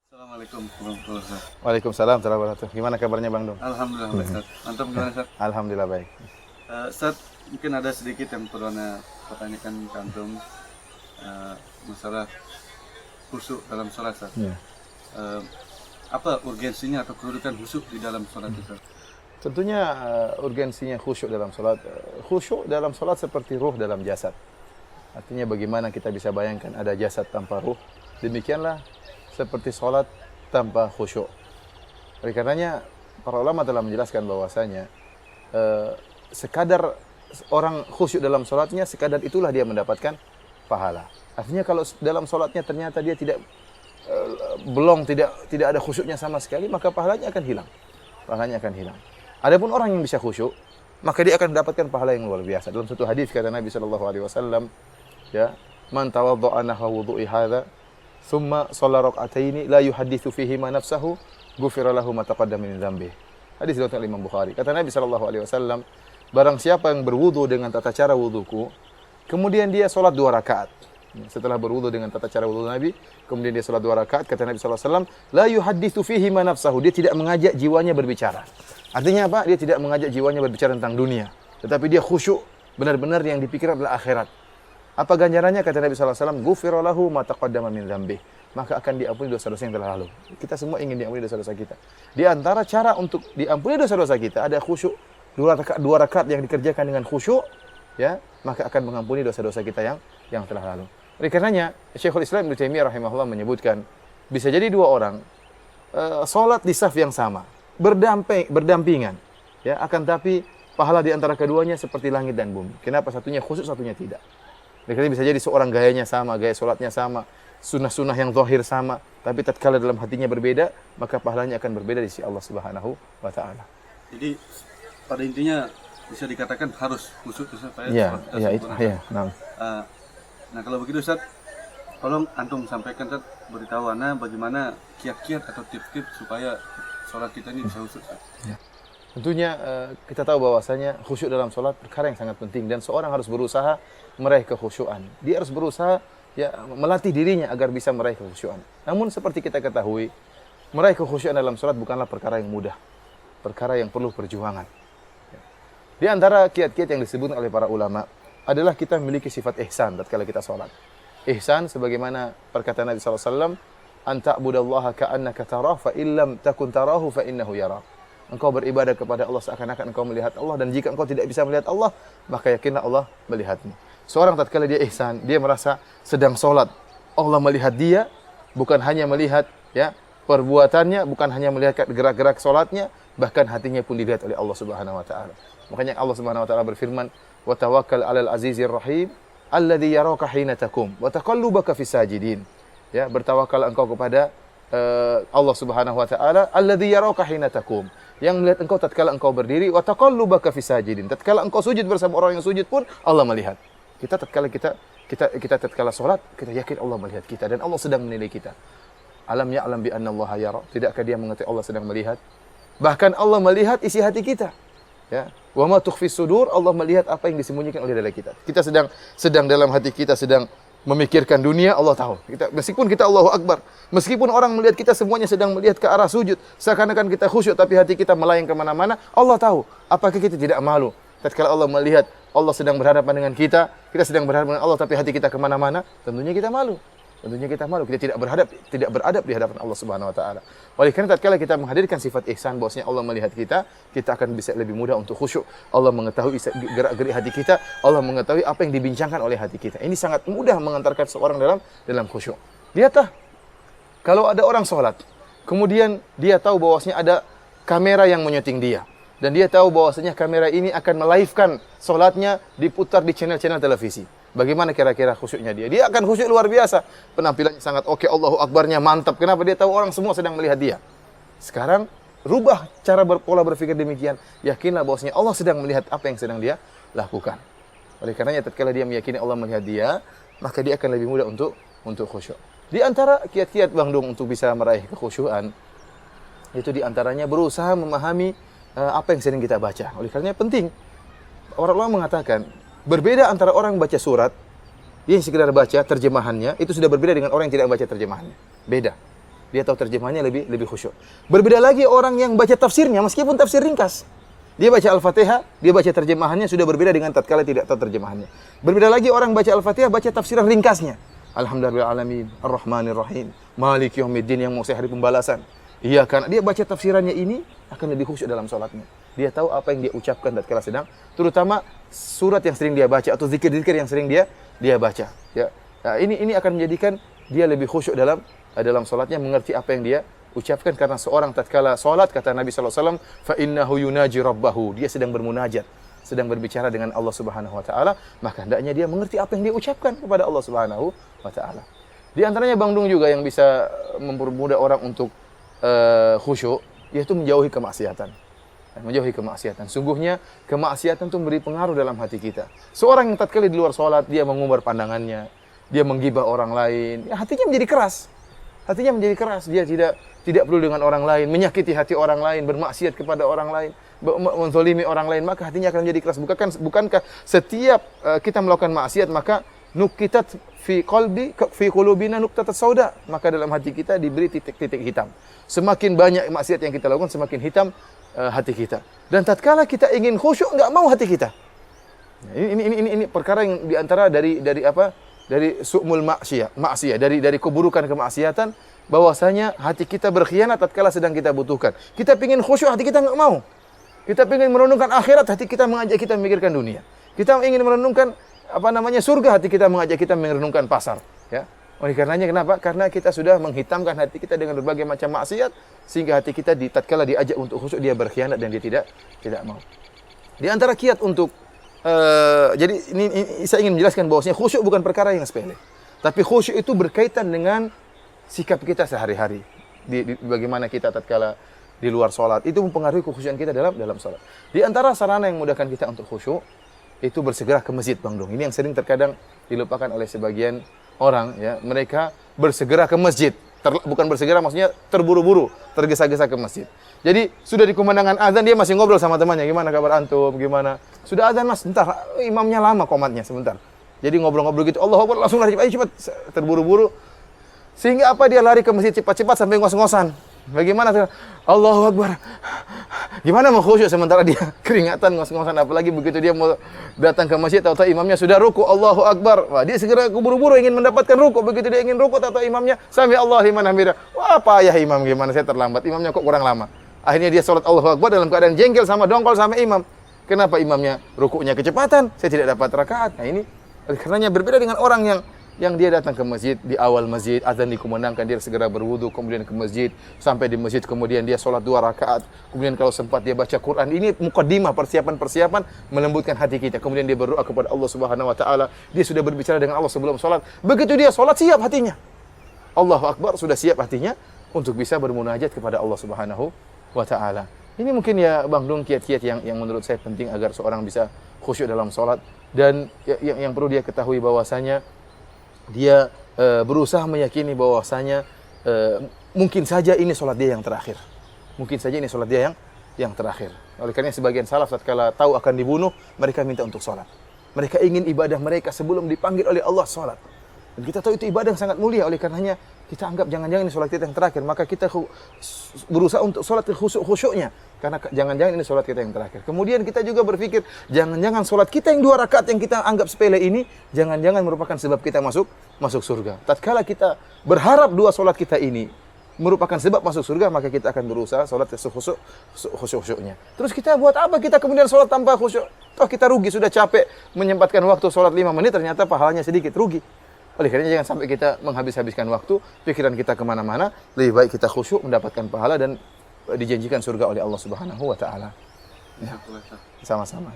Assalamualaikum warahmatullahi wabarakatuh. Waalaikumsalam warahmatullahi wabarakatuh. Gimana kabarnya Bang Dong? Alhamdulillah baik, Ustaz. Mantap gimana, Ustaz? Alhamdulillah baik. Ustaz, mungkin ada sedikit yang perlu Anda pertanyakan ke Antum masalah khusyuk dalam sholat, Ustaz. Ya. Apa urgensinya atau kedudukan khusyuk di dalam sholat itu? Tentunya urgensinya khusyuk dalam sholat. Khusyuk dalam sholat seperti ruh dalam jasad. Artinya bagaimana kita bisa bayangkan ada jasad tanpa ruh. Demikianlah seperti sholat tanpa khusyuk. Oleh karenanya para ulama telah menjelaskan bahwasanya sekadar orang khusyuk dalam sholatnya, sekadar itulah dia mendapatkan pahala. Artinya kalau dalam sholatnya ternyata dia tidak tidak ada khusyuknya sama sekali, maka pahalanya akan hilang. Pahalanya akan hilang. Adapun orang yang bisa khusyuk, maka dia akan mendapatkan pahala yang luar biasa. Dalam satu hadis kata Nabi sallallahu alaihi wasallam, ya, man tawadda'a nahwa wudu'i hadza, thumma shalla rak'ataini la yuhadditsu fihi ma nafsahu, ghufira lahu ma taqaddama min dzambihi. Hadis riwayat Imam Bukhari. Kata Nabi sallallahu alaihi wasallam, barang siapa yang berwudu dengan tata cara wuduku, kemudian dia salat 2 rakaat. Setelah berwudu dengan tata cara wudu Nabi, kemudian dia salat 2 rakaat, kata Nabi sallallahu alaihi wasallam, la yuhadditsu fihi ma nafsahu, dia tidak mengajak jiwanya berbicara. Artinya apa? Dia tidak mengajak jiwanya berbicara tentang dunia, tetapi dia khusyuk, benar-benar yang dipikirkan adalah akhirat. Apa ganjarannya? Kata Nabi sallallahu alaihi wasallam, ghufira lahu ma taqaddama min dzambihi, maka akan diampuni dosa-dosa yang telah lalu. Kita semua ingin diampuni dosa-dosa kita. Di antara cara untuk diampuni dosa-dosa kita ada khusyuk. 2 rakaat yang dikerjakan dengan khusyuk, ya, maka akan mengampuni dosa-dosa kita yang telah lalu. Oleh karenanya, Syekhul Islam Ibnu Taimiyah rahimahullah menyebutkan, bisa jadi 2 orang salat di saf yang sama, berdampingan, ya, akan tapi pahala di antara keduanya seperti langit dan bumi. Kenapa satunya khusyuk, satunya tidak? Oleh karena bisa jadi seorang gayanya sama, gaya salatnya sama, sunnah-sunnah yang zahir sama, tapi tatkala dalam hatinya berbeda, maka pahalanya akan berbeda di sisi Allah Subhanahu wa taala. Jadi pada intinya bisa dikatakan harus khusyuk supaya Ya, sholat kita ya itu, sempurna. ya. Nah kalau begitu, Ustaz, tolong Antum sampaikan, Ustaz, beritahu Ana bagaimana kiat-kiat atau tips-tips supaya sholat kita ini bisa khusyuk, Ustaz. Ya. Tentunya kita tahu bahwasanya khusyuk dalam sholat perkara yang sangat penting, dan seorang harus berusaha meraih kekhusyuan. Dia harus berusaha, ya, melatih dirinya agar bisa meraih kekhusyuan. Namun seperti kita ketahui, meraih kekhusyuan dalam sholat bukanlah perkara yang mudah, perkara yang perlu perjuangan. Di antara kiat-kiat yang disebut oleh para ulama adalah kita memiliki sifat ihsan tatkala kita sholat. Ihsan sebagaimana perkataan Nabi sallallahu alaihi wasallam, "Anta'budallaha ka'annaka tarah, fa illam takun tarahu fa innahu yarah." Engkau beribadah kepada Allah seakan-akan engkau melihat Allah, dan jika engkau tidak bisa melihat Allah, maka yakinlah Allah melihatmu. Seorang tatkala dia ihsan, dia merasa sedang sholat, Allah melihat dia, bukan hanya melihat, ya, perbuatannya, bukan hanya melihat gerak-gerak sholatnya, bahkan hatinya pun dilihat oleh Allah Subhanahu wa taala. Makanya Allah Subhanahu wa taala berfirman, "Wa tawakkal 'alal 'azizir rahim alladzi yaraka hina taqum wa taqallubaka fis sajidin." Ya, bertawakal engkau kepada Allah Subhanahu wa taala, alladzi yaraka hina taqum, yang melihat engkau tatkala engkau berdiri, wa taqallubaka fis sajidin, tatkala engkau sujud bersama orang yang sujud pun Allah melihat. Kita tatkala salat, kita yakin Allah melihat kita dan Allah sedang menilai kita. Alam ya'lam bi anna Allah yara, tidakkah dia mengetahui Allah sedang melihat? Bahkan Allah melihat isi hati kita. Ya, wa ma tukhfis sudur, Allah melihat apa yang disembunyikan oleh dada kita. Kita sedang dalam hati kita sedang memikirkan dunia, Allah tahu. Meskipun kita Allahu Akbar, meskipun orang melihat kita semuanya sedang melihat ke arah sujud, seakan-akan kita khusyuk tapi hati kita melayang kemana-mana, Allah tahu. Apakah kita tidak malu tatkala Allah melihat Allah sedang berhadapan dengan kita sedang berhadapan dengan Allah tapi hati kita kemana-mana? Tentunya kita malu. Tentunya kita malu, kita tidak beradab di hadapan Allah Subhanahu wa taala. Oleh karena tatkala kita menghadirkan sifat ihsan, bahwasanya Allah melihat kita akan bisa lebih mudah untuk khusyuk. Allah mengetahui gerak-gerik hati kita, Allah mengetahui apa yang dibincangkan oleh hati kita. Ini sangat mudah mengantarkan seorang dalam khusyuk. Lihatlah, kalau ada orang sholat, kemudian dia tahu bahwasanya ada kamera yang menyuting dia, dan dia tahu bahwasanya kamera ini akan melive-kan sholatnya diputar di channel-channel televisi. Bagaimana kira-kira khusyuknya dia? Dia akan khusyuk luar biasa. Penampilannya sangat oke, Allahu Akbarnya mantap. Kenapa? Dia tahu orang semua sedang melihat dia. Sekarang, rubah cara pola berpikir demikian. Yakinlah bahwasanya Allah sedang melihat apa yang sedang dia lakukan. Oleh karenanya, tatkala dia meyakini Allah melihat dia, maka dia akan lebih mudah untuk khusyuk. Di antara kiat-kiat Bang Dong untuk bisa meraih kekhusyuan, itu di antaranya berusaha memahami apa yang sering kita baca. Oleh karenanya penting. Orang mengatakan, berbeda antara orang baca surat, dia yang sekedar baca terjemahannya, itu sudah berbeda dengan orang yang tidak baca terjemahannya. Beda. dia tahu terjemahannya lebih khusyuk. Berbeda lagi orang yang baca tafsirnya meskipun tafsir ringkas. Dia baca Al-Fatihah, dia baca terjemahannya sudah berbeda dengan tatkala tidak tahu terjemahannya. Berbeda lagi orang baca Al-Fatihah, baca tafsiran ringkasnya. Alhamdulillahirrahmanirrahim, Ar-Rahmanirrahim, Maliki Yaumiddin, yang mau hari pembalasan. Iya, karena dia baca tafsirannya ini akan lebih khusyuk dalam salatnya. Dia tahu apa yang dia ucapkan tatkala sedang, terutama surat yang sering dia baca atau zikir-zikir yang sering dia baca. Ya, nah, ini akan menjadikan dia lebih khusyuk dalam salatnya, mengerti apa yang dia ucapkan, karena seorang tatkala salat kata Nabi sallallahu alaihi wasallam, fa innahu yunaji rabbahu, dia sedang bermunajat, sedang berbicara dengan Allah Subhanahu wa taala, maka hendaknya dia mengerti apa yang dia ucapkan kepada Allah Subhanahu wa taala. Di antaranya Bang Dung juga yang bisa mempermudah orang untuk khusyuk, yaitu menjauhi kemaksiatan. Menjauhi kemaksiatan. Sungguhnya kemaksiatan itu memberi pengaruh dalam hati kita. Seorang yang tatkala di luar salat dia mengumbar pandangannya, dia menggibah orang lain, ya hatinya menjadi keras. Hatinya menjadi keras, dia tidak perlu dengan orang lain, menyakiti hati orang lain, bermaksiat kepada orang lain, menzalimi orang lain, maka hatinya akan menjadi keras. Bukankah setiap kita melakukan maksiat maka nukitat fi qulubina nuqtatat sauda, maka dalam hati kita diberi titik-titik hitam. Semakin banyak maksiat yang kita lakukan, semakin hitam hati kita. Dan tatkala kita ingin khusyuk, enggak mau hati kita. Ini perkara yang diantara dari apa? Dari su'mul maksiyah, dari keburukan kemaksiatan, bahwasanya hati kita berkhianat tatkala sedang kita butuhkan. Kita ingin khusyuk, hati kita enggak mau. Kita ingin merenungkan akhirat, hati kita mengajak kita memikirkan dunia. Kita ingin merenungkan surga, hati kita mengajak kita merenungkan pasar, ya. Oleh karenanya kenapa? Karena kita sudah menghitamkan hati kita dengan berbagai macam maksiat, sehingga hati kita tatkala diajak untuk khusyuk dia berkhianat dan dia tidak mau. Di antara kiat untuk jadi ini saya ingin menjelaskan bahwasanya khusyuk bukan perkara yang sepele. Tapi khusyuk itu berkaitan dengan sikap kita sehari-hari. Di bagaimana kita tatkala di luar salat, itu mempengaruhi kekhusyukan kita dalam salat. Di antara sarana yang memudahkan kita untuk khusyuk itu bersegera ke masjid, Bang Dung. Ini yang sering terkadang dilupakan oleh sebagian orang, ya. Mereka bersegera ke masjid. Bukan bersegera maksudnya terburu-buru, tergesa-gesa ke masjid. Jadi sudah di kumandangkan azan dia masih ngobrol sama temannya, gimana kabar antum, gimana? Sudah azan Mas, sebentar, imamnya lama komatnya sebentar. Jadi ngobrol-ngobrol gitu, Allahu Akbar, langsung lari, ayo cepat, terburu-buru. Sehingga apa, dia lari ke masjid cepat-cepat sampai ngos-ngosan. Bagaimana? Allahu Akbar. Gimana mau khusyuk sementara dia keringatan ngos-ngosan, apalagi begitu dia mau datang ke masjid atau imamnya sudah ruku, Allahu Akbar. Wah, dia segera buru-buru ingin mendapatkan ruku. Begitu dia ingin ruku atau imamnya sami Allahu liman hamidah. Wah, payah imam, gimana saya terlambat. Imamnya kok kurang lama. Akhirnya dia salat Allahu Akbar dalam keadaan jengkel sama dongkol sama imam. Kenapa imamnya rukunya kecepatan? Saya tidak dapat rakaat. Nah, ini karenanya berbeda dengan orang yang dia datang ke masjid, di awal masjid azan dikumandangkan, dia segera berwudu, kemudian ke masjid, sampai di masjid kemudian dia sholat 2 rakaat, kemudian kalau sempat dia baca Quran. Ini mukaddimah, persiapan melembutkan hati kita. Kemudian dia berdoa kepada Allah Subhanahu wa taala, dia sudah berbicara dengan Allah sebelum sholat. Begitu dia sholat, siap hatinya. Allahu Akbar, sudah siap hatinya untuk bisa bermunajat kepada Allah Subhanahu wa taala. Ini mungkin ya Bang Dung kiat-kiat yang menurut saya penting agar seorang bisa khusyuk dalam sholat. Dan yang perlu dia ketahui bahwasanya dia berusaha meyakini bahwasanya mungkin saja ini sholat dia yang terakhir. Mungkin saja ini sholat dia yang terakhir. Oleh karena sebagian salaf tatkala tahu akan dibunuh, mereka minta untuk sholat. Mereka ingin ibadah mereka sebelum dipanggil oleh Allah sholat. Dan kita tahu itu ibadah yang sangat mulia. Oleh karenanya kita anggap jangan-jangan ini sholat kita yang terakhir. Maka kita berusaha untuk sholat khusyuk-khusyuknya. Karena jangan-jangan ini sholat kita yang terakhir. Kemudian kita juga berpikir, jangan-jangan sholat kita yang 2 rakaat yang kita anggap sepele ini, jangan-jangan merupakan sebab kita masuk surga. Tatkala kita berharap 2 sholat kita ini merupakan sebab masuk surga, maka kita akan berusaha sholat khusyuk-khusyuknya. Terus kita buat apa kita kemudian sholat tanpa khusyuk? Toh kita rugi, sudah capek menyempatkan waktu sholat 5 menit, ternyata pahalanya sedikit, rugi. Oleh karena jangan sampai kita menghabis-habiskan waktu, pikiran kita kemana-mana. Lebih baik kita khusyuk, mendapatkan pahala dan dijanjikan surga oleh Allah Subhanahu wa taala. Ya. Sama-sama.